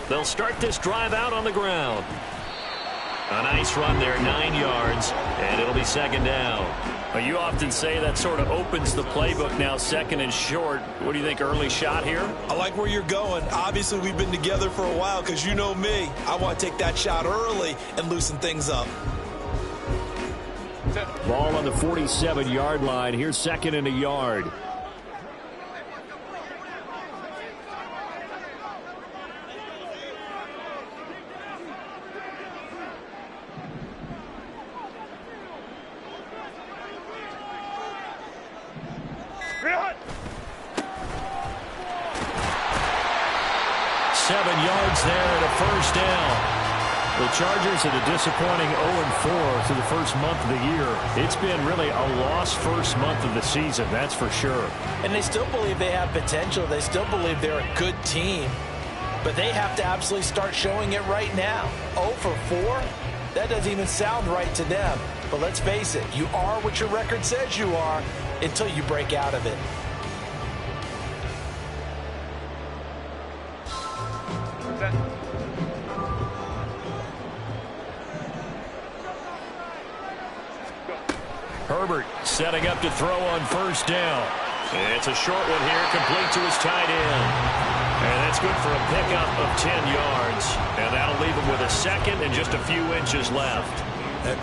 They'll start this drive out on the ground. A nice run there, 9 yards, and it'll be second down. Well, you often say that sort of opens the playbook now, second and short. What do you think, early shot here? I like where you're going. Obviously, we've been together for a while because you know me. I want to take that shot early and loosen things up. Ball on the 47-yard line. Here's second and a yard. There at a first down. The Chargers at a disappointing 0-4 through the first month of the year. It's been really a lost first month of the season, that's for sure. And they still believe they have potential. They still believe they're a good team. But they have to absolutely start showing it right now. 0-4? That doesn't even sound right to them. But let's face it, you are what your record says you are until you break out of it. Herbert setting up to throw on first down. It's a short one here, complete to his tight end. And that's good for a pickup of 10 yards. And that'll leave him with a second and just a few inches left.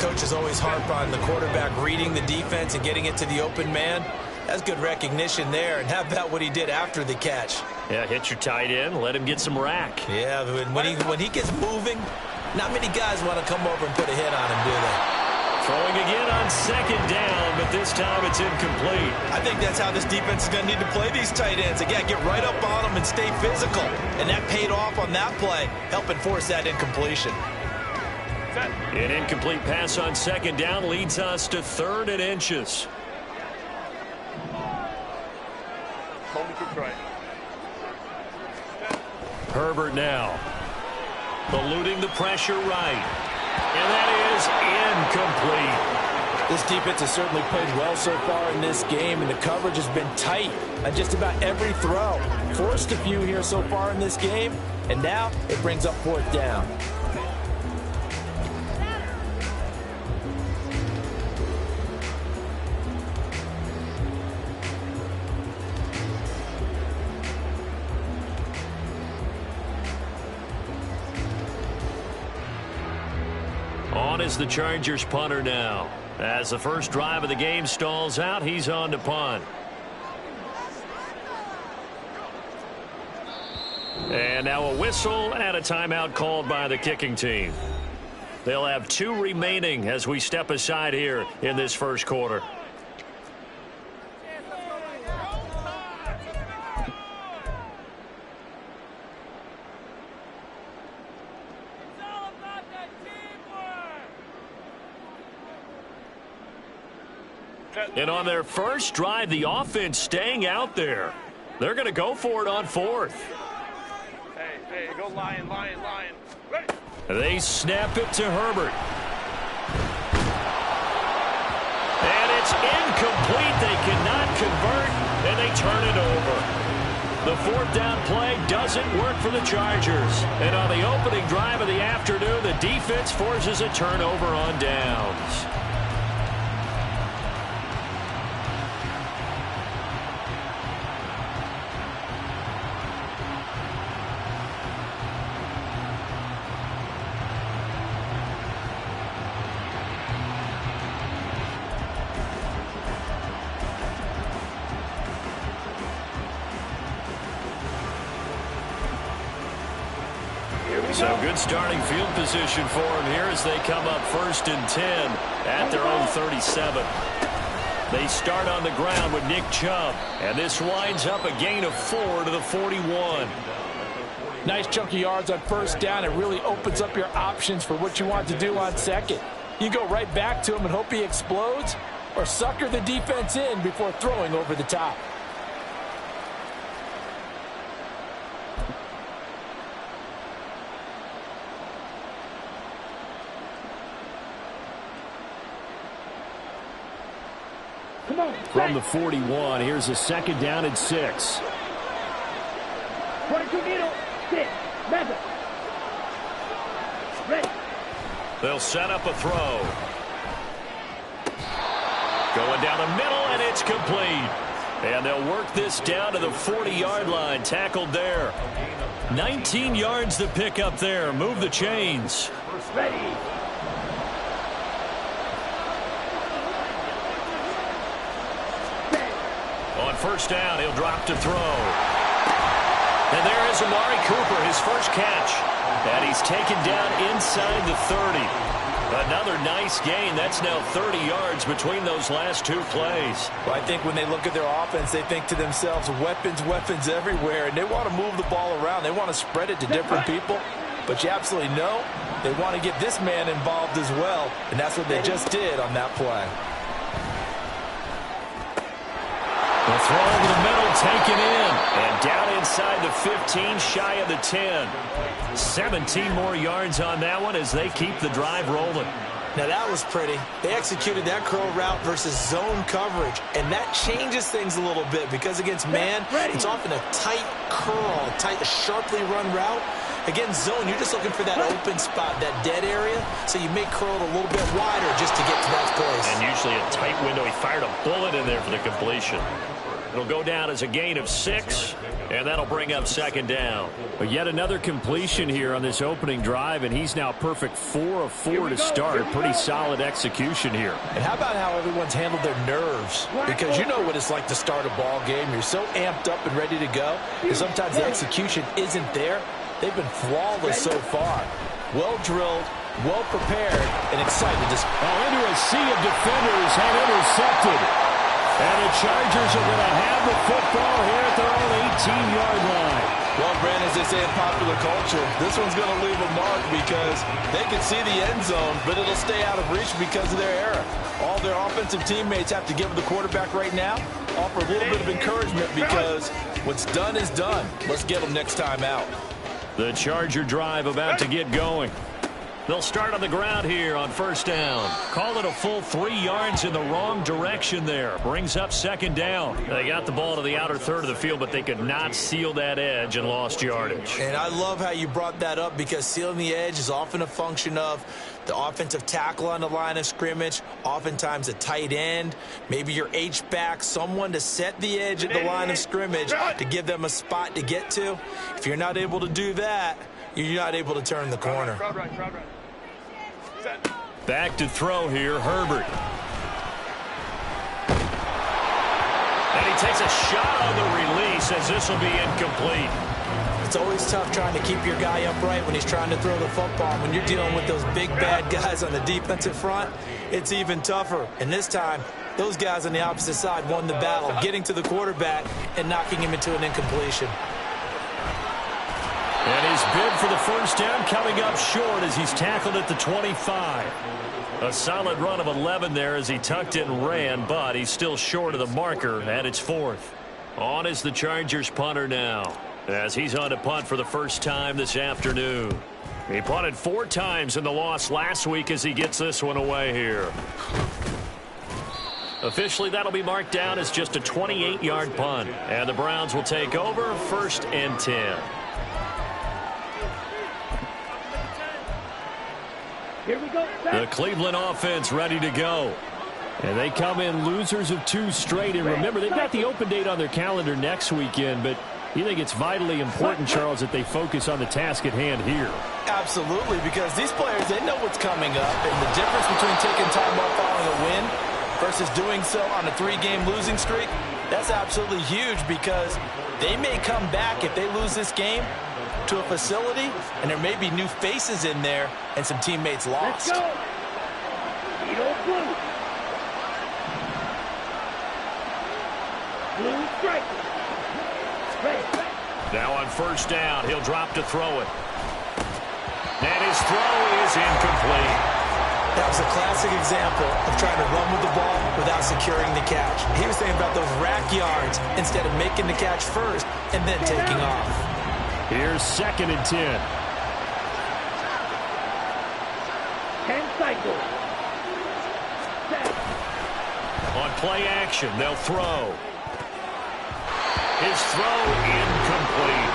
Coach is always harp on the quarterback reading the defense and getting it to the open man. That's good recognition there. And how about what he did after the catch? Yeah, hit your tight end, let him get some rack. Yeah, when he gets moving, not many guys want to come over and put a hit on him, do they? Throwing again on second down, but this time it's incomplete. I think that's how this defense is going to need to play these tight ends. Again, get right up on them and stay physical. And that paid off on that play, helping force that incompletion. An incomplete pass on second down leads us to 3rd and inches. Herbert now. Eluding the pressure right. And that is incomplete. This defense has certainly played well so far in this game, and the coverage has been tight on just about every throw. Forced a few here so far in this game, and now it brings up 4th down. On is the Chargers punter now. As the first drive of the game stalls out, he's on to punt. And now a whistle and a timeout called by the kicking team. They'll have 2 remaining as we step aside here in this first quarter. And on their first drive, the offense staying out there. They're going to go for it on 4th. Hey, go Lion. Ready. They snap it to Herbert. And it's incomplete. They cannot convert, and they turn it over. The 4th down play doesn't work for the Chargers. And on the opening drive of the afternoon, the defense forces a turnover on downs. So good starting field position for them here as they come up 1st and 10 at their own 37. They start on the ground with Nick Chubb, and this winds up a gain of 4 to the 41. Nice chunky yards on first down. It really opens up your options for what you want to do on second. You go right back to him and hope he explodes, or sucker the defense in before throwing over the top. From the 41, here's a 2nd down and 6. 22 needle. Sit. Method. Ready. They'll set up a throw. Going down the middle, and it's complete. And they'll work this down to the 40-yard line. Tackled there. 19 yards to pick up there. Move the chains. Ready. On first down, he'll drop to throw. And there is Amari Cooper, his first catch. And he's taken down inside the 30. Another nice gain. That's now 30 yards between those last two plays. Well, I think when they look at their offense, they think to themselves, weapons, weapons everywhere, and they want to move the ball around. They want to spread it to different people. But you absolutely know they want to get this man involved as well, and that's what they just did on that play. The throw over the middle, taken in. And down inside the 15, shy of the 10. 17 more yards on that one as they keep the drive rolling. Now that was pretty. They executed that curl route versus zone coverage, and that changes things a little bit because against man, it's often a tight curl, a tight, sharply run route. Against zone, you're just looking for that open spot, that dead area, so you may curl it a little bit wider just to get to that place. And usually a tight window. He fired a bullet in there for the completion. It'll go down as a gain of 6, and that'll bring up second down. But yet another completion here on this opening drive, and he's now perfect 4 of 4 to start. Pretty solid execution here. And how about how everyone's handled their nerves? Because you know what it's like to start a ball game. You're so amped up and ready to go, and sometimes the execution isn't there. They've been flawless so far. Well drilled, well prepared, and excited to... Into a sea of defenders and intercepted. And the Chargers are going to have the football here at their own 18-yard line. Well, Brandon, as they say in popular culture, this one's going to leave a mark because they can see the end zone, but it'll stay out of reach because of their error. All their offensive teammates have to give the quarterback right now, offer a little bit of encouragement because what's done is done. Let's get them next time out. The Charger drive about to get going. They'll start on the ground here on first down. Call it a full 3 yards in the wrong direction there. Brings up second down. They got the ball to the outer third of the field, but they could not seal that edge and lost yardage. And I love how you brought that up because sealing the edge is often a function of the offensive tackle on the line of scrimmage, oftentimes a tight end, maybe your H-back, someone to set the edge at the line of scrimmage to give them a spot to get to. If you're not able to do that, you're not able to turn the corner. Back to throw here, Herbert. And he takes a shot on the release as this will be incomplete. It's always tough trying to keep your guy upright when he's trying to throw the football. When you're dealing with those big, bad guys on the defensive front, it's even tougher. And this time, those guys on the opposite side won the battle, getting to the quarterback and knocking him into an incompletion. And his bid for the first down coming up short as he's tackled at the 25. A solid run of 11 there as he tucked it and ran, but he's still short of the marker, and it's 4th. On is the Chargers punter now, as he's on to punt for the first time this afternoon. He punted 4 times in the loss last week as he gets this one away here. Officially, that'll be marked down as just a 28-yard punt, and the Browns will take over 1st and 10. Here we go. The Cleveland offense ready to go. And they come in losers of 2 straight. And remember, they've got the open date on their calendar next weekend, but you think it's vitally important, Charles, that they focus on the task at hand here? Absolutely, because these players, they know what's coming up, and the difference between taking time off following a win versus doing so on a 3-game losing streak, that's absolutely huge because they may come back if they lose this game to a facility, and there may be new faces in there and some teammates lost. Let's go. Needle blue. Blue strike. Ready. Now on first down, he'll drop to throw it. And his throw is incomplete. That was a classic example of trying to run with the ball without securing the catch. He was thinking about those rack yards instead of making the catch first and then taking off. Here's 2nd and 10. 10 cycles. Set. On play action, they'll throw. His throw incomplete.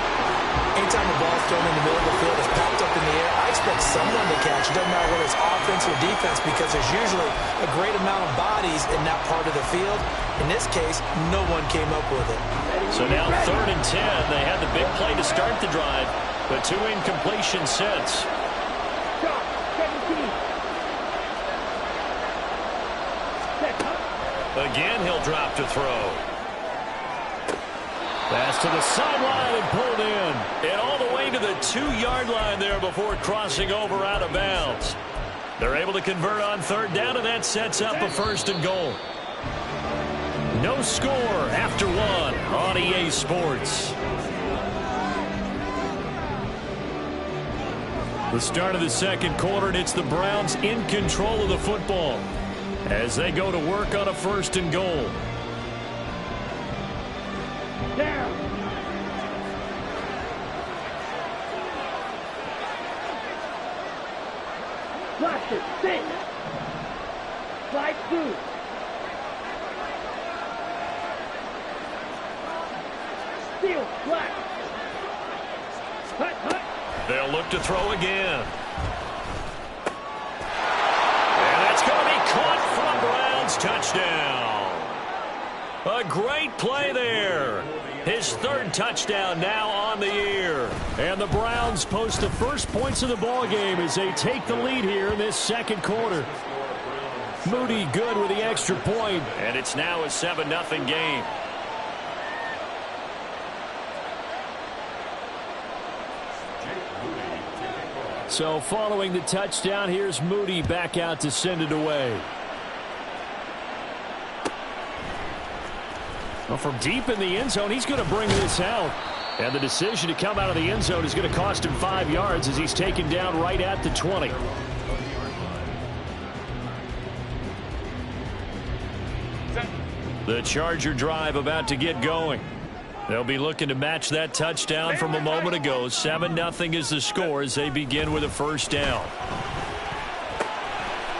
anytime the ball's thrown in the middle of the field, it's popped up in the air, I expect someone to catch it. Doesn't matter whether it's offense or defense, because there's usually a great amount of bodies in that part of the field. In this case, no one came up with it. So now 3rd and 10. They had the big play to start the drive, but 2 incompletions since. Stop. 17. Set. Again, he'll drop to throw. Pass to the sideline and pulled in. And all the way to the 2-yard line there before crossing over out of bounds. They're able to convert on 3rd down, and that sets up a 1st and goal. No score after 1 on EA Sports. The start of the 2nd quarter, and it's the Browns in control of the football as they go to work on a 1st and goal. Down. Flash it. Sit. Slide through. Steal. Flat. Hut, hut. They'll look to throw again. And that's going to be caught for the Browns. Touchdown. A great play there. His 3rd touchdown now on the year. And the Browns post the first points of the ball game as they take the lead here in this 2nd quarter. Moody good with the extra point. And it's now a 7-0 game. So following the touchdown, here's Moody back out to send it away. Well, from deep in the end zone, he's going to bring this out. And the decision to come out of the end zone is going to cost him 5 yards as he's taken down right at the 20. The Charger drive about to get going. They'll be looking to match that touchdown from a moment ago. 7-0 is the score as they begin with a 1st down.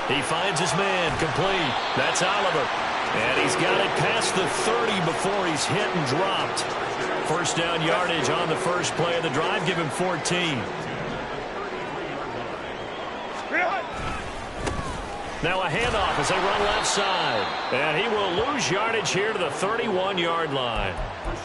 He finds his man complete. That's Oliver. And he's got it past the 30 before he's hit and dropped. 1st down yardage on the first play of the drive. Give him 14. Now a handoff as they run left side. And he will lose yardage here to the 31-yard line.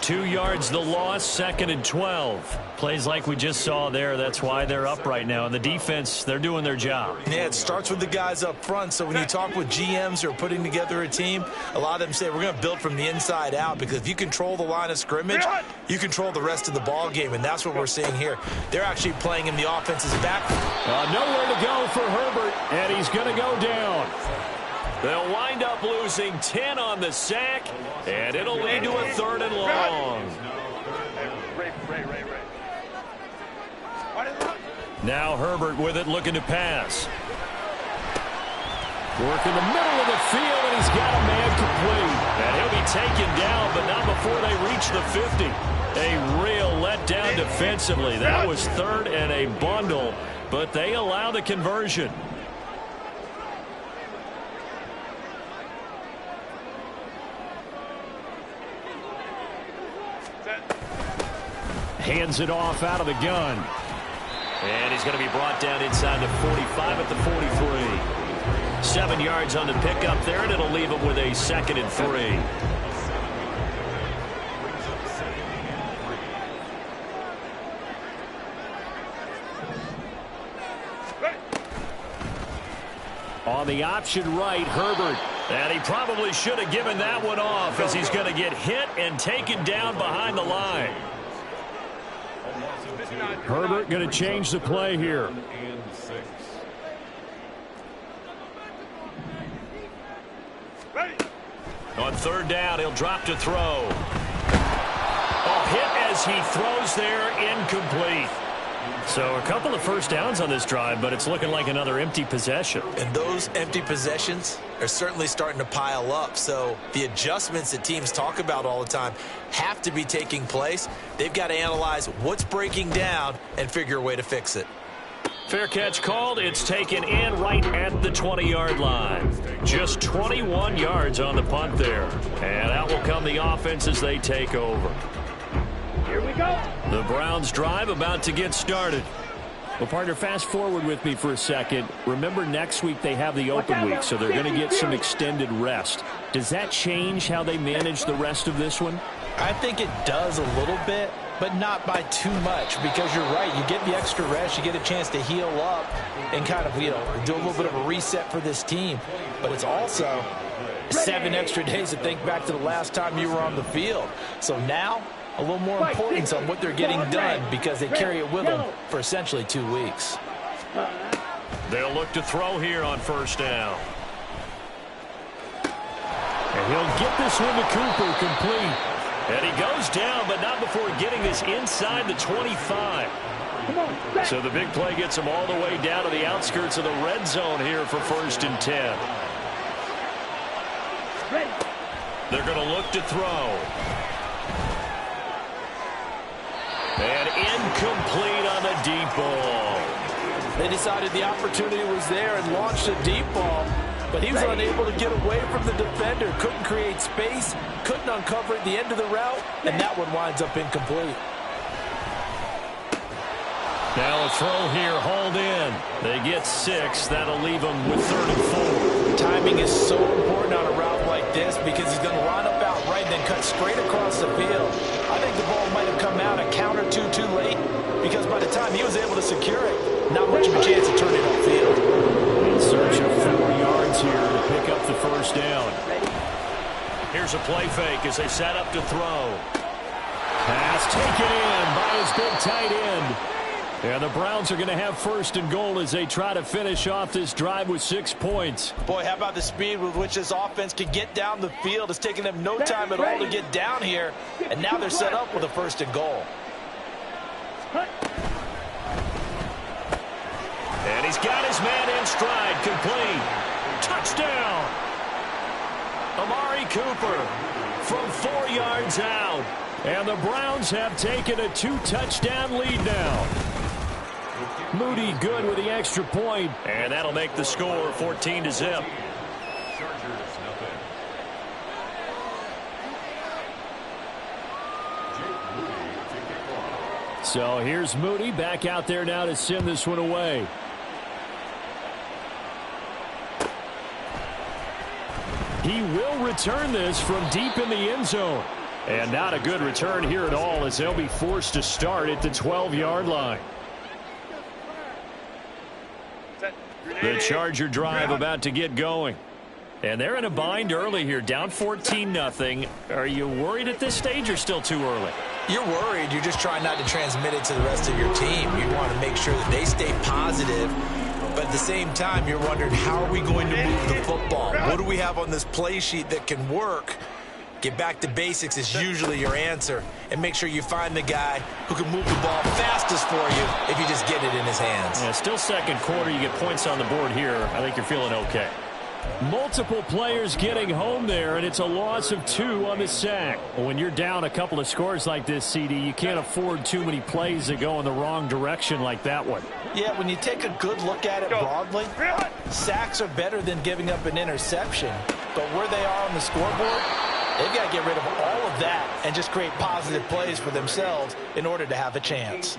2 yards the loss, 2nd and 12. Plays like we just saw there. That's why they're up right now. And the defense, they're doing their job. Yeah, it starts with the guys up front. So when you talk with GMs who are putting together a team, a lot of them say we're going to build from the inside out, because if you control the line of scrimmage, you control the rest of the ball game, and that's what we're seeing here. They're actually playing in the offense's back. Nowhere to go for Herbert, and he's going to go down. They'll wind up losing 10 on the sack, and it'll lead to a 3rd and long. Now Herbert with it, looking to pass. Work in the middle of the field, and he's got a man complete. And he'll be taken down, but not before they reach the 50. A real letdown defensively. That was 3rd and a bundle, but they allow the conversion. Hands it off out of the gun. And he's going to be brought down inside the 45 at the 43. 7 yards on the pickup there, and it'll leave him with a 2nd and 3. On the option right, Herbert. And he probably should have given that one off, as he's going to get hit and taken down behind the line. Herbert going to change the play here. On 3rd down, he'll drop to throw. A hit as he throws there, incomplete. So a couple of 1st downs on this drive, but it's looking like another empty possession. And those empty possessions are certainly starting to pile up. So the adjustments that teams talk about all the time have to be taking place. They've got to analyze what's breaking down and figure a way to fix it. Fair catch called. It's taken in right at the 20-yard line. Just 21 yards on the punt there. And out will come the offense as they take over. Here we go. The Browns drive about to get started. Well, partner, fast forward with me for a second. Remember, next week they have the open week, so they're going to get some extended rest. Does that change how they manage the rest of this one? I think it does a little bit, but not by too much, because you're right. You get the extra rest. You get a chance to heal up and kind of, do a little bit of a reset for this team. But it's also 7 extra days to think back to the last time you were on the field. So now, a little more importance on what they're getting done, because they carry it with them for essentially 2 weeks. They'll look to throw here on first down. And he'll get this one to Cooper, complete. And he goes down, but not before getting this inside the 25. So the big play gets him all the way down to the outskirts of the red zone here for 1st and 10. They're going to look to throw. And incomplete on the deep ball. They decided the opportunity was there and launched a deep ball, but he was unable to get away from the defender. Couldn't create space, couldn't uncover at the end of the route, and that one winds up incomplete. Now a throw here, hauled in. They get 6. That'll leave them with 3rd and 4. Timing is so important on a route like this, because he's going to line up out right and then cut straight across the field. I think the ball might have come out a count or two too late, because by the time he was able to secure it, not much of a chance to turn it upfield. In search of 4 yards here to pick up the 1st down. Here's a play fake as they set up to throw. Pass taken in by his big tight end. And the Browns are going to have 1st and goal as they try to finish off this drive with 6 points. Boy, how about the speed with which this offense can get down the field? It's taken them no time at all to get down here, and now they're set up with a 1st and goal. And he's got his man in stride, complete. Touchdown! Amari Cooper from 4 yards out. And the Browns have taken a 2-touchdown lead now. Moody good with the extra point. And that'll make the score 14-0. So here's Moody back out there now to send this one away. He will return this from deep in the end zone. And not a good return here at all, as they'll be forced to start at the 12-yard line. The Charger drive about to get going. And they're in a bind early here, down 14-0. Are you worried at this stage or still too early? You're worried. You're just trying not to transmit it to the rest of your team. You want to make sure that they stay positive. But at the same time, you're wondering, how are we going to move the football? What do we have on this play sheet that can work? Get back to basics is usually your answer. And make sure you find the guy who can move the ball fastest for you if you just get it in his hands. Yeah, still second quarter. You get points on the board here. I think you're feeling okay. Multiple players getting home there, and it's a loss of 2 on the sack. When you're down a couple of scores like this, CD, you can't afford too many plays that go in the wrong direction like that one. Yeah, when you take a good look at it broadly, sacks are better than giving up an interception. But where they are on the scoreboard, they've got to get rid of all of that and just create positive plays for themselves in order to have a chance.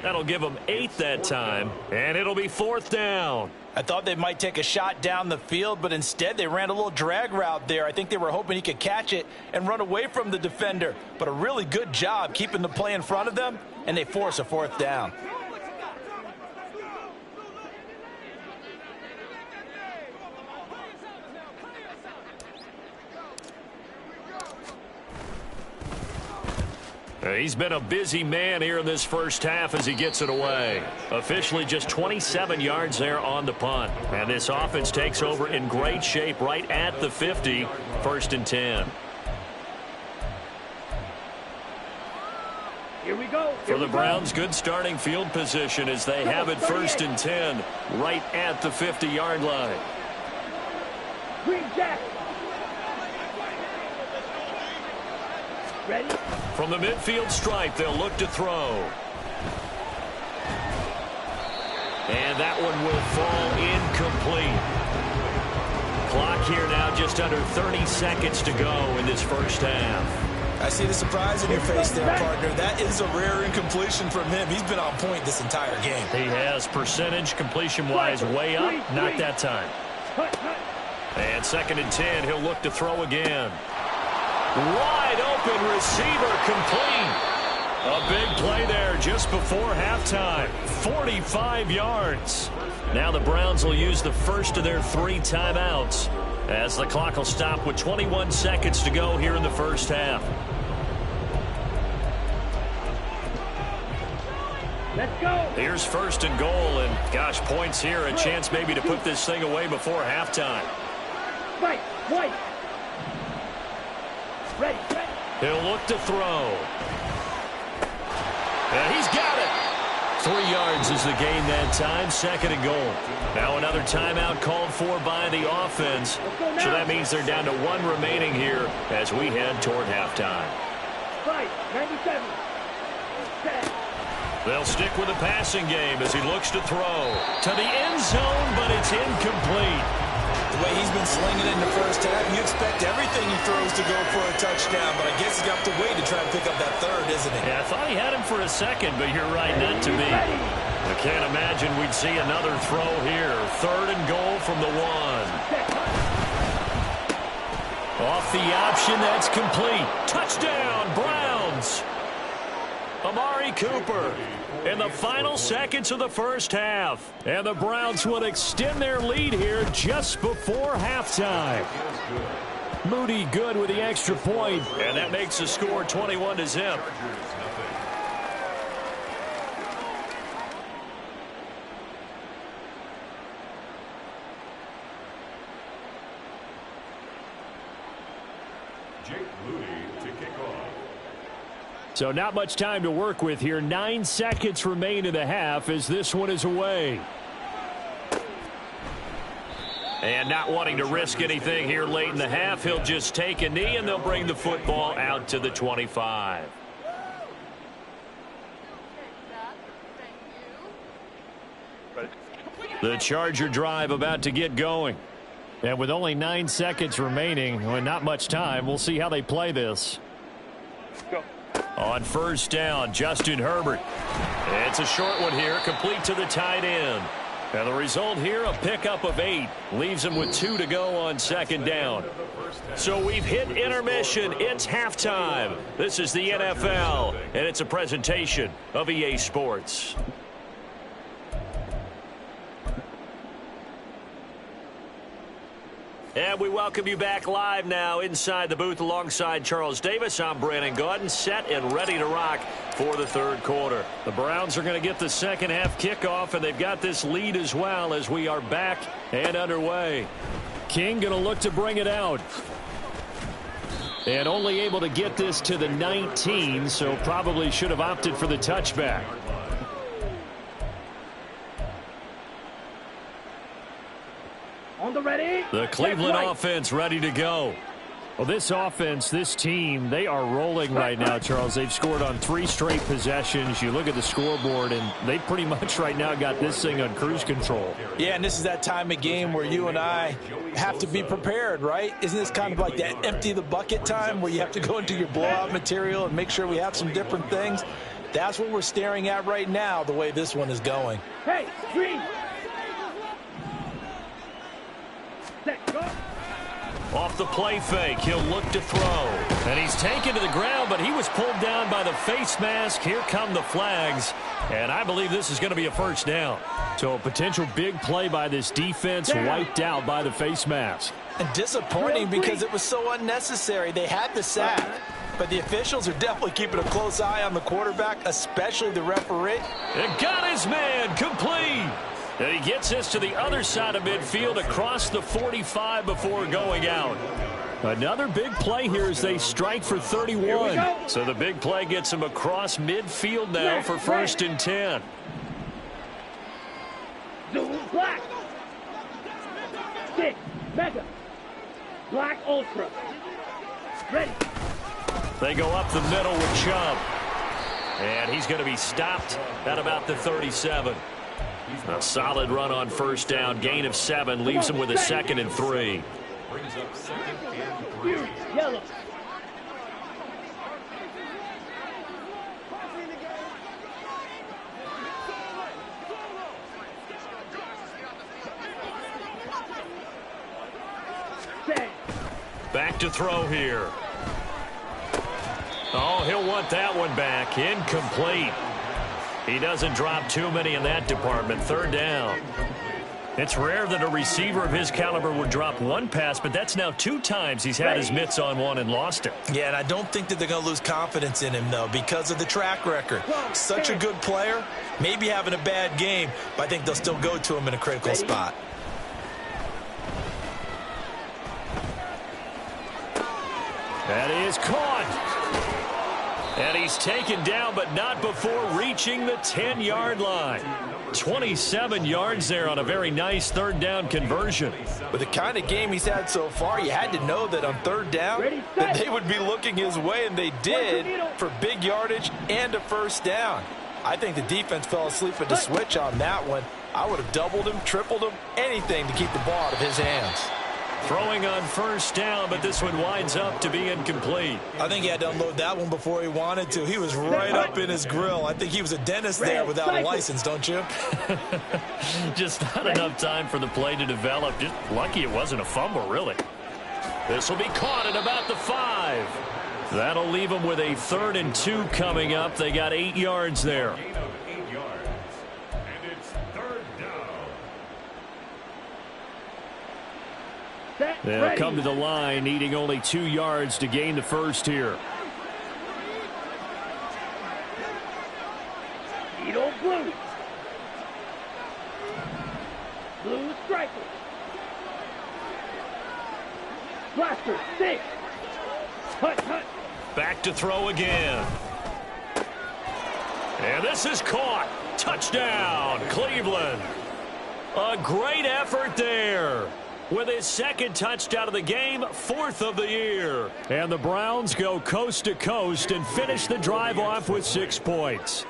That'll give them 8 that time, and it'll be 4th down. I thought they might take a shot down the field, but instead they ran a little drag route there. I think they were hoping he could catch it and run away from the defender. But a really good job keeping the play in front of them, and they force a 4th down. He's been a busy man here in this first half as he gets it away. Officially just 27 yards there on the punt. And this offense takes over in great shape right at the 50, 1st and 10. Here we go. For the Browns, good starting field position as they have it 1st and 10 right at the 50-yard line. Green Jack. Ready? From the midfield stripe, they'll look to throw. And that one will fall incomplete. Clock here now just under 30 seconds to go in this first half. I see the surprise in your face there, partner. That is a rare incompletion from him. He's been on point this entire game. He has percentage completion-wise way up. Not that time. And 2nd and 10, he'll look to throw again. Wide open receiver, complete. A big play there just before halftime. 45 yards. Now the Browns will use the first of their 3 timeouts as the clock will stop with 21 seconds to go here in the first half. Let's go. Here's 1st and goal, and gosh, points here. A chance maybe to put this thing away before halftime. Right, right. Ready, ready. He'll look to throw. And he's got it. 3 yards is the gain that time. 2nd and goal. Now another timeout called for by the offense. So that means they're down to 1 remaining here as we head toward halftime. Right, 97. Set. They'll stick with the passing game as he looks to throw. To the end zone, but it's incomplete. The way he's been slinging it in the first half, you expect everything he throws to go for a touchdown, but I guess he's got to wait to try and pick up that 3rd, isn't he? Yeah, I thought he had him for a second, but you're right, not to me. I can't imagine we'd see another throw here. 3rd and goal from the 1. Off the option, that's complete. Touchdown, Browns. Amari Cooper in the final seconds of the first half. And the Browns will extend their lead here just before halftime. Moody good with the extra point, and that makes the score 21-0. So not much time to work with here. 9 seconds remain in the half as this one is away. And not wanting to risk anything here late in the half, he'll just take a knee and they'll bring the football out to the 25. The Charger drive about to get going. And with only 9 seconds remaining, and not much time, we'll see how they play this. Go. On 1st down, Justin Herbert. It's a short one here, complete to the tight end. And the result here, a pickup of 8. Leaves him with 2 to go on 2nd down. So we've hit intermission. It's halftime. This is the NFL, and it's a presentation of EA Sports. And we welcome you back live now inside the booth alongside Charles Davis. I'm Brandon Gaudin, set and ready to rock for the 3rd quarter. The Browns are going to get the second half kickoff, and they've got this lead as well as we are back and underway. King going to look to bring it out. And only able to get this to the 19, so probably should have opted for the touchback. On the ready. The Cleveland offense ready to go. Well, this offense, this team, they are rolling right now, Charles. They've scored on 3 straight possessions. You look at the scoreboard, and they pretty much right now got this thing on cruise control. Yeah, and this is that time of game where you and I have to be prepared, right? Isn't this kind of like that empty the bucket time where you have to go into your blowout material and make sure we have some different things? That's what we're staring at right now, the way this one is going. Hey, green. Set, go. Off the play fake, he'll look to throw. And he's taken to the ground, but he was pulled down by the face mask. Here come the flags. And I believe this is going to be a 1st down. So a potential big play by this defense wiped out by the face mask. And disappointing because it was so unnecessary. They had the sack, but the officials are definitely keeping a close eye on the quarterback, especially the referee. And got his man complete. And he gets this to the other side of midfield across the 45 before going out. Another big play here as they strike for 31. So the big play gets him across midfield now for 1st and 10. Zoom black. 6 mega. Black ultra. Ready. They go up the middle with Chubb. And he's going to be stopped at about the 37. A solid run on 1st down. Gain of 7 leaves him with a 2nd and 3. Yellow. Back to throw here. Oh, he'll want that one back. Incomplete. He doesn't drop too many in that department. Third down. It's rare that a receiver of his caliber would drop one pass, but that's now 2 times he's had his mitts on one and lost it. Yeah, and I don't think that they're going to lose confidence in him, though, because of the track record. Such a good player, maybe having a bad game, but I think they'll still go to him in a critical spot. That is caught. And he's taken down, but not before reaching the 10-yard line. 27 yards there on a very nice third down conversion. With the kind of game he's had so far, you had to know that on third down that they would be looking his way, and they did, for big yardage and a first down. I think the defense fell asleep at the switch on that one. I would have doubled him, tripled him, anything to keep the ball out of his hands. Throwing on first down, but this one winds up to be incomplete. I think he had to unload that one before he wanted to. He was right up in his grill. I think he was a dentist there without a license, don't you? Just not enough time for the play to develop. Just lucky it wasn't a fumble, really. This will be caught at about the 5. That'll leave them with a 3rd and 2 coming up. They got 8 yards there. They'll come to the line, needing only 2 yards to gain the first here. Edo blue. Blue striker. Blaster 6. Hut, hut. Back to throw again. And this is caught. Touchdown, Cleveland. A great effort there. With his 2nd touchdown of the game, 4th of the year. And the Browns go coast to coast and finish the drive off with 6 points.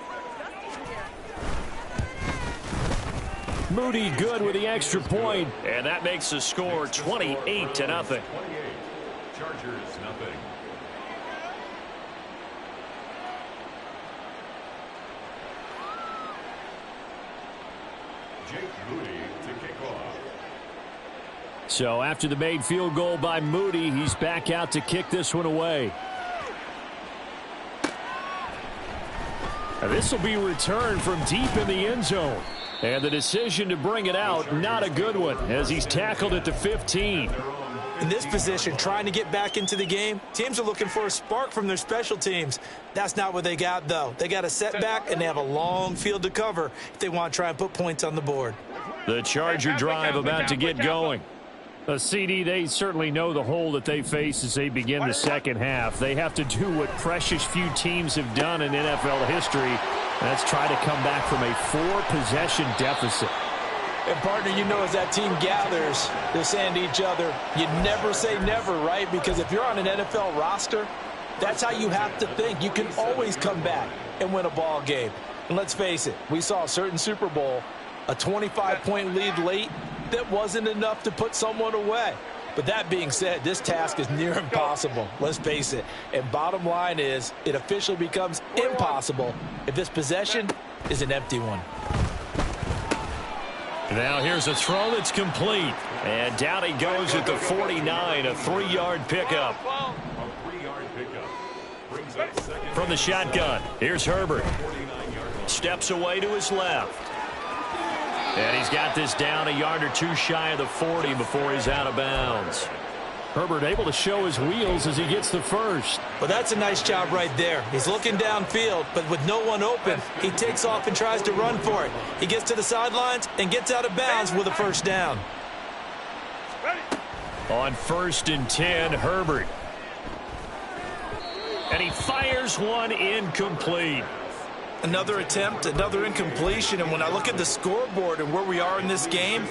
Moody good with the extra point. And that makes the score 28-0. Chargers, nothing. Jake Moody to kick off. So after the made field goal by Moody, he's back out to kick this one away. This will be returned from deep in the end zone. And the decision to bring it out, not a good one, as he's tackled at the 15. In this position, trying to get back into the game, teams are looking for a spark from their special teams. That's not what they got, though. They got a setback, and they have a long field to cover if they want to try and put points on the board. The Charger drive about to get going. CD, they certainly know the hole that they face as they begin the second half. They have to do what precious few teams have done in NFL history. That's try to come back from a 4-possession deficit. And, partner, you know as that team gathers, they're saying to each other, you never say never, right? Because if you're on an NFL roster, that's how you have to think. You can always come back and win a ball game. And let's face it, we saw a certain Super Bowl, a 25-point lead late, that wasn't enough to put someone away. But that being said, this task is near impossible. Let's face it. And bottom line is, it officially becomes impossible if this possession is an empty one. Now here's a throw that's complete. And down he goes at the 49, a 3-yard pickup. A 3-yard pickup. Brings up 2nd. From the shotgun, here's Herbert. Steps away to his left. And he's got this down a yard or 2 shy of the 40 before he's out of bounds. Herbert able to show his wheels as he gets the first. Well, that's a nice job right there. He's looking downfield, but with no one open, he takes off and tries to run for it. He gets to the sidelines and gets out of bounds with a first down. On 1st and 10, Herbert. And he fires one incomplete. Another attempt, another incompletion, and when I look at the scoreboard and where we are in this game,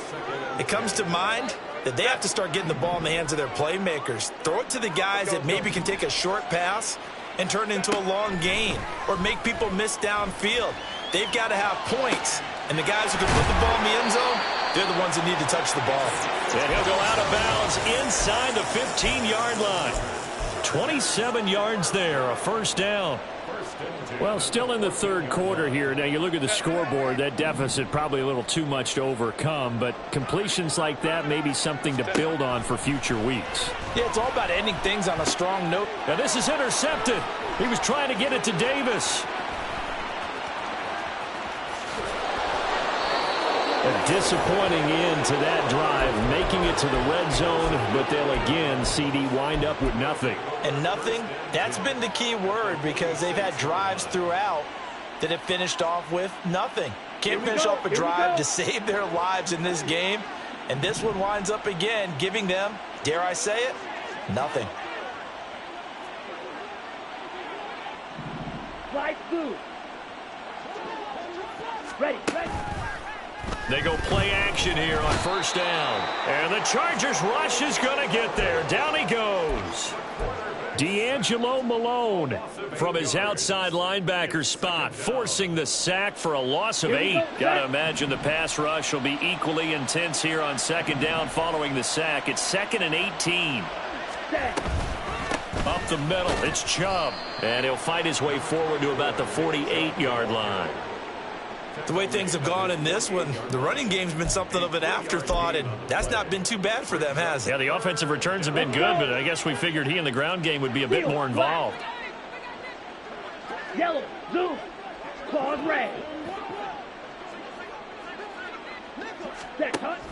it comes to mind that they have to start getting the ball in the hands of their playmakers. Throw it to the guys that maybe can take a short pass and turn it into a long gain or make people miss downfield. They've got to have points, and the guys who can put the ball in the end zone, they're the ones that need to touch the ball. And he'll go out of bounds inside the 15-yard line. 27 yards there, a first down. Well, still in the third quarter here. Now, you look at the scoreboard, that deficit probably a little too much to overcome, but completions like that may be something to build on for future weeks. Yeah, it's all about ending things on a strong note. Now, this is intercepted. He was trying to get it to Davis. A disappointing end to that drive, making it to the red zone, but they'll again, CD, wind up with nothing. And nothing, that's been the key word, because they've had drives throughout that have finished off with nothing. Can't finish off a drive to save their lives in this game, and this one winds up again giving them, dare I say it, nothing. Slide through. Ready. They go play action here on first down. And the Chargers rush is going to get there. Down he goes. D'Angelo Malone from his outside linebacker spot, forcing the sack for a loss of 8. Got to imagine the pass rush will be equally intense here on second down following the sack. It's 2nd and 18. Up the middle, it's Chubb. And he'll fight his way forward to about the 48-yard line. The way things have gone in this one, the running game's been something of an afterthought, and that's not been too bad for them, has it? Yeah, the offensive returns have been good, but I guess we figured he in the ground game would be a bit more involved. Yellow, zoom, claws red.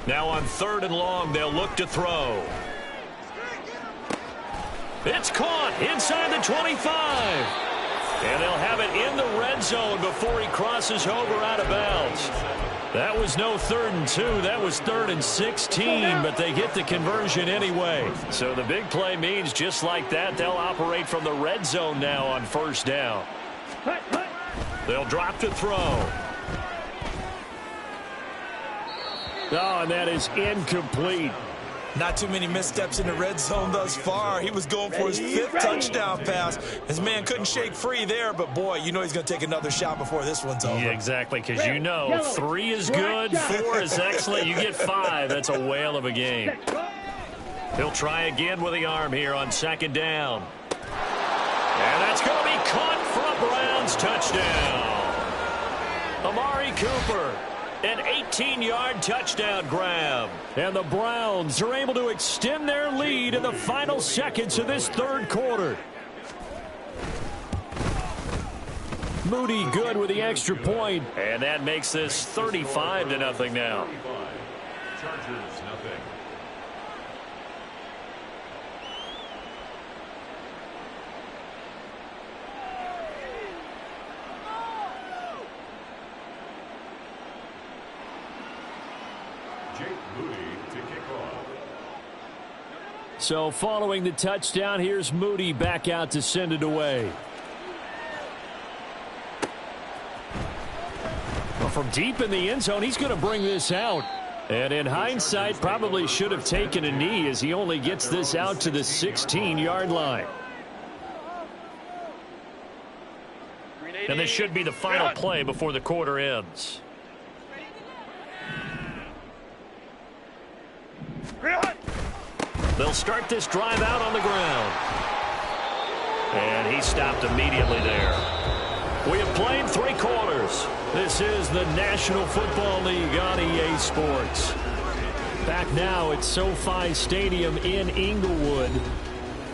Now on 3rd and long, they'll look to throw. It's caught inside the 25. And they'll have it in the red zone before he crosses over out of bounds. That was no 3rd and 2. That was 3rd and 16, but they get the conversion anyway. So the big play means just like that, they'll operate from the red zone now on first down. They'll drop to throw. Oh, and that is incomplete. Not too many missteps in the red zone thus far. He was going for his 5th touchdown pass. His man couldn't shake free there, but boy, you know he's going to take another shot before this one's over. Yeah, exactly, because you know 3 is good, 4 is excellent. You get 5, that's a whale of a game. He'll try again with the arm here on 2nd down. And that's going to be caught for a Browns touchdown. Amari Cooper. An 18-yard touchdown grab. And the Browns are able to extend their lead in the final seconds of this third quarter. Moody good with the extra point. And that makes this 35-0 now. Chargers, nothing. So following the touchdown, here's Moody back out to send it away. Well, from deep in the end zone, he's going to bring this out. And in hindsight, probably should have taken a knee as he only gets this out to the 16-yard line. And this should be the final play before the quarter ends. They'll start this drive out on the ground. And he stopped immediately there. We have played 3 quarters. This is the National Football League on EA Sports. Back now at SoFi Stadium in Inglewood.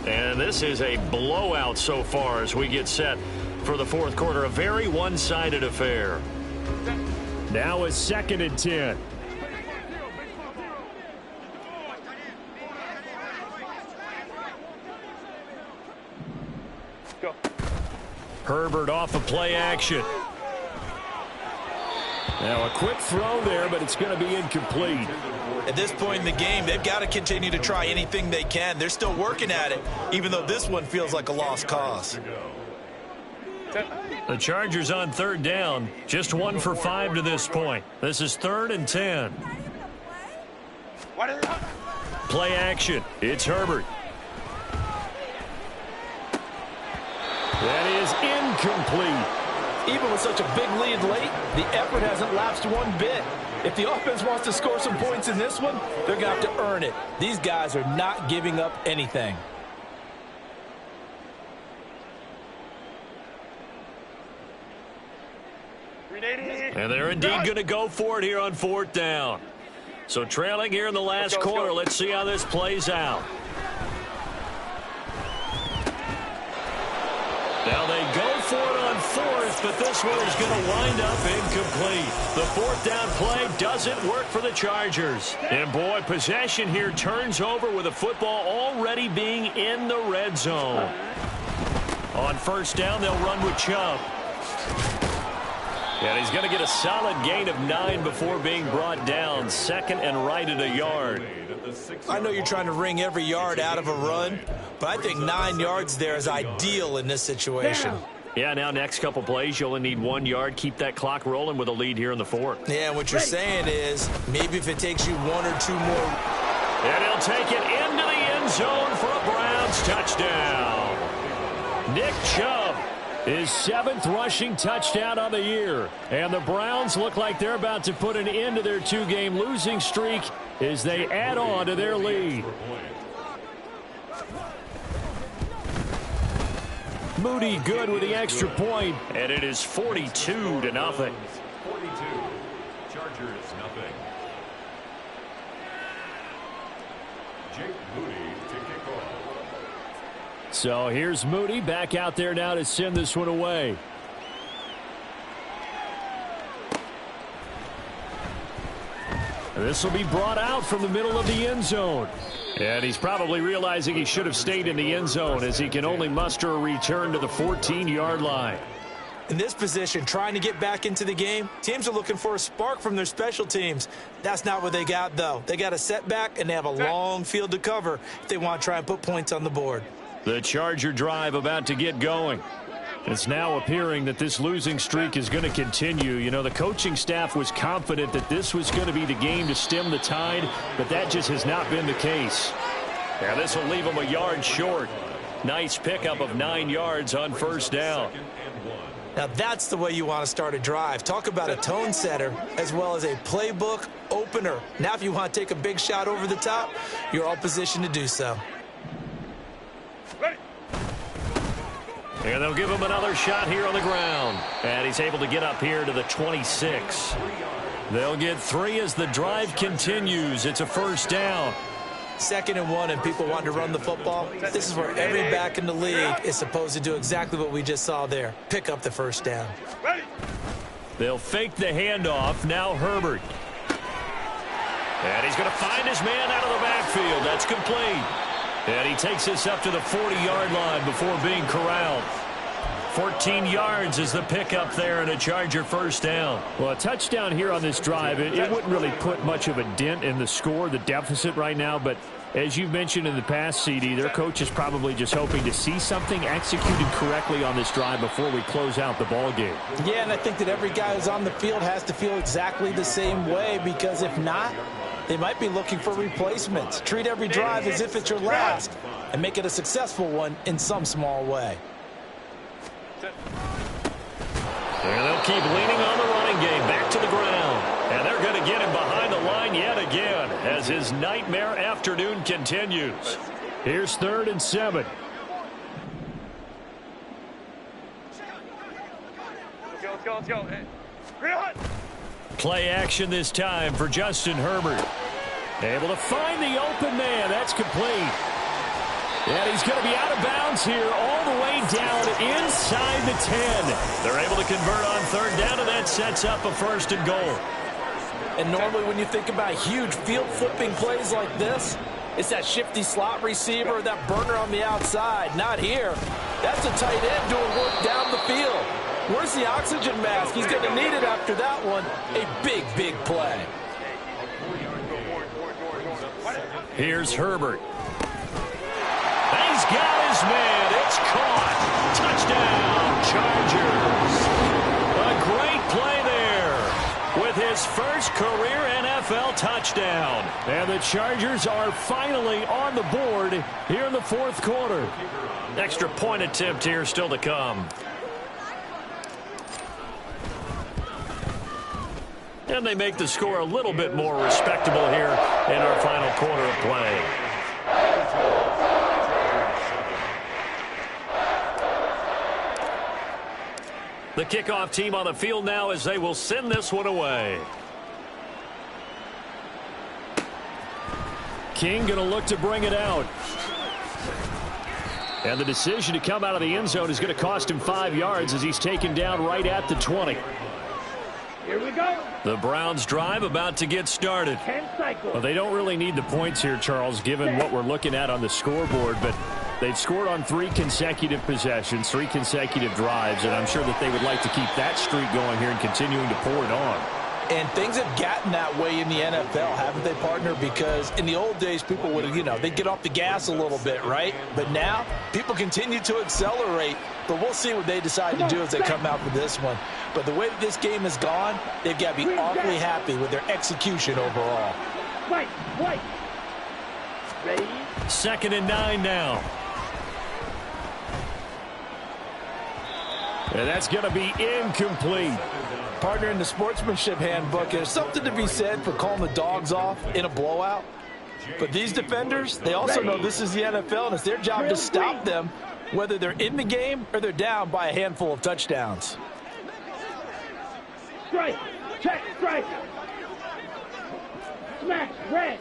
And this is a blowout so far as we get set for the fourth quarter. A very one-sided affair. Now a 2nd and 10. Herbert off of play action. Now a quick throw there, but it's going to be incomplete. At this point in the game, they've got to continue to try anything they can. They're still working at it, even though this one feels like a lost cause. The Chargers on 3rd down, just 1 for 5 to this point. This is 3rd and 10. Play action. It's Herbert. That is incomplete. Even with such a big lead late, the effort hasn't lapsed one bit. If the offense wants to score some points in this one, they're going to have to earn it. These guys are not giving up anything. And they're indeed going to go for it here on 4th down. So trailing here in the last quarter. Let's see how this plays out. Now they go for it on 4th, but this one is going to wind up incomplete. The 4th down play doesn't work for the Chargers. And boy, possession here turns over with the football already being in the red zone. On 1st down, they'll run with Chubb. And he's going to get a solid gain of 9 before being brought down. 2nd and right at a yard. I know you're trying to wring every yard out of a run, but I think 9 yards there is ideal in this situation. Yeah, now next couple plays, you only need 1 yard. Keep that clock rolling with a lead here in the 4th. Yeah, what you're saying is maybe if it takes you 1 or 2 more. And he'll take it into the end zone for a Browns touchdown. Nick Chubb, his 7th rushing touchdown on the year. And the Browns look like they're about to put an end to their 2-game losing streak as they add on to their lead. Moody good with the extra point, and it is 42-0. 42. Chargers, nothing. Jake Moody to kick off. So here's Moody back out there now to send this one away. This will be brought out from the middle of the end zone. And he's probably realizing he should have stayed in the end zone as he can only muster a return to the 14-yard line. In this position, trying to get back into the game, teams are looking for a spark from their special teams. That's not what they got, though. They got a setback, and they have a long field to cover if they want to try and put points on the board. The Charger drive about to get going. It's now appearing that this losing streak is going to continue. You know, the coaching staff was confident that this was going to be the game to stem the tide, but that just has not been the case. Yeah, this will leave them a yard short. Nice pickup of 9 yards on 1st down. Now that's the way you want to start a drive. Talk about a tone setter as well as a playbook opener. Now if you want to take a big shot over the top, you're all positioned to do so. And they'll give him another shot here on the ground. And he's able to get up here to the 26. They'll get 3 as the drive continues. It's a 1st down. 2nd and 1 and people want to run the football. This is where every back in the league is supposed to do exactly what we just saw there. Pick up the 1st down. They'll fake the handoff. Now Herbert. And he's going to find his man out of the backfield. That's complete. And he takes this up to the 40-yard line before being corralled. 14 yards is the pickup there and a Charger 1st down. Well, a touchdown here on this drive, it wouldn't really put much of a dent in the score, the deficit right now. But as you've mentioned in the past, CD, their coach is probably just hoping to see something executed correctly on this drive before we close out the ball game. Yeah, and I think that every guy who's on the field has to feel exactly the same way, because if not, they might be looking for replacements. Treat every drive as if it's your last and make it a successful one in some small way. And they'll keep leaning on the running game back to the ground. And they're going to get him behind the line yet again as his nightmare afternoon continues. Here's 3rd and 7. Let's go. Play action this time for Justin Herbert. Able to find the open man. That's complete. And he's going to be out of bounds here all the way down inside the 10. They're able to convert on 3rd down, and that sets up a 1st and goal. And normally when you think about huge field flipping plays like this, it's that shifty slot receiver, that burner on the outside. Not here. That's a tight end doing work down the field. Where's the oxygen mask? He's going to need it after that one. A big, big play. Here's Herbert. He's got his man. It's caught. Touchdown, Chargers. A great play there with his first career NFL touchdown. And the Chargers are finally on the board here in the 4th quarter. Extra point attempt here still to come. And they make the score a little bit more respectable here in our final quarter of play. The kickoff team on the field now as they will send this one away. King going to look to bring it out. And the decision to come out of the end zone is going to cost him 5 yards as he's taken down right at the 20. Here we go. The Browns drive about to get started. 10 cycles. Well, they don't really need the points here, Charles, given what we're looking at on the scoreboard, but they've scored on 3 consecutive possessions, 3 consecutive drives, and I'm sure that they would like to keep that streak going here and continuing to pour it on. And things have gotten that way in the NFL, haven't they, partner? Because in the old days, people would, they'd get off the gas a little bit, right? But now, people continue to accelerate. But we'll see what they decide to do as they come out for this one. But the way that this game has gone, they've got to be awfully happy with their execution overall. Wait. Ready? 2nd and 9 now. And that's going to be incomplete. Partner, in the sportsmanship handbook, there's something to be said for calling the dogs off in a blowout. But these defenders, they also know this is the NFL, and it's their job to stop them, whether they're in the game or they're down by a handful of touchdowns. Strike. Check. Strike. Smash. Red.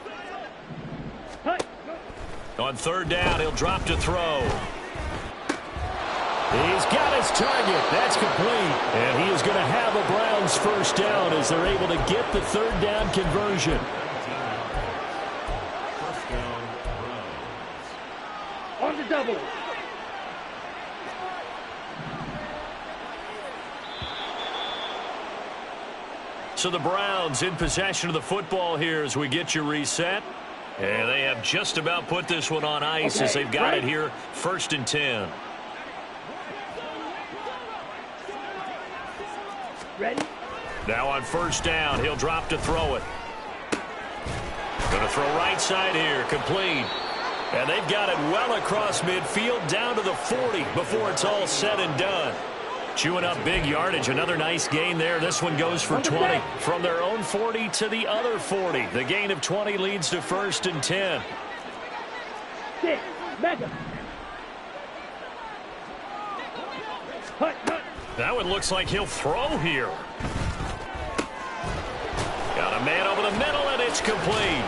Hut. On 3rd down, he'll drop to throw. He's got his target. That's complete. And he is going to have a Browns first down as they're able to get the 3rd down conversion. First down, Browns. On the double. So the Browns in possession of the football here as we get you reset. And they have just about put this one on ice as they've got it here, 1st and 10. Ready? Now on 1st down, he'll drop to throw it. Going to throw right side here, complete. And they've got it well across midfield down to the 40 before it's all said and done. Chewing up big yardage, another nice gain there. This one goes for 20 from their own 40 to the other 40. The gain of 20 leads to 1st and 10. 6. Mega. Hut. That one looks like he'll throw here. Got a man over the middle, and it's complete.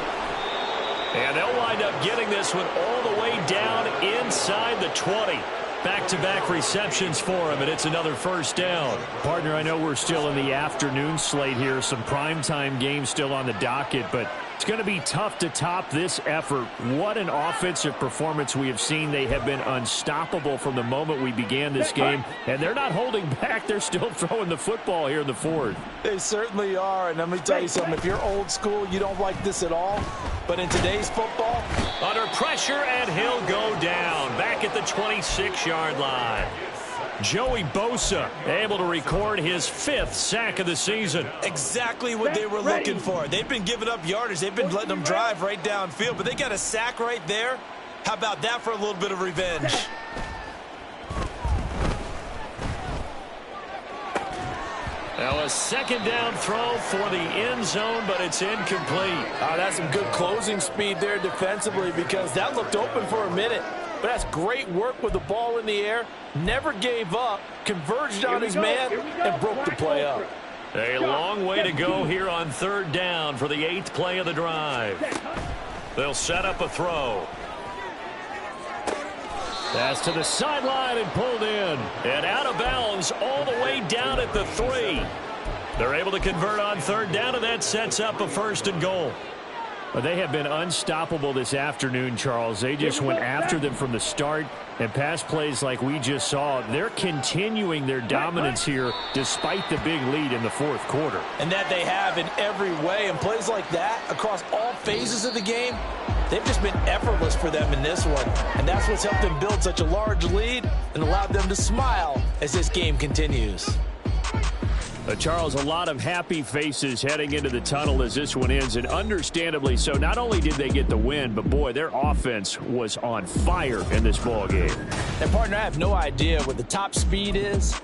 And they'll wind up getting this one all the way down inside the 20. Back-to-back receptions for him, and it's another 1st down. Partner, I know we're still in the afternoon slate here. Some primetime games still on the docket, but it's going to be tough to top this effort. What an offensive performance we have seen. They have been unstoppable from the moment we began this game, and they're not holding back. They're still throwing the football here in the 4th. They certainly are, and let me tell you something. If you're old school, you don't like this at all. But in today's football, under pressure, and he'll go down back at the 26-yard line. Joey Bosa able to record his 5th sack of the season. Exactly what they were looking for. They've been giving up yardage. They've been letting them drive right downfield, but they got a sack right there. How about that for a little bit of revenge? Now a 2nd down throw for the end zone, but it's incomplete. That's some good closing speed there defensively because that looked open for a minute. But that's great work with the ball in the air. Never gave up, converged on his man, and broke the play up. A long way to go here on 3rd down for the 8th play of the drive. They'll set up a throw. That's to the sideline and pulled in. And out of bounds all the way down at the 3. They're able to convert on 3rd down, and that sets up a 1st and goal. Well, they have been unstoppable this afternoon, Charles. They just went after them from the start, and pass plays like we just saw, they're continuing their dominance here despite the big lead in the 4th quarter. And that they have in every way, and plays like that across all phases of the game, they've just been effortless for them in this one. And that's what's helped them build such a large lead and allowed them to smile as this game continues. Charles, a lot of happy faces heading into the tunnel as this one ends, and understandably so. Not only did they get the win, but boy, their offense was on fire in this ball game. And partner, I have no idea what the top speed is.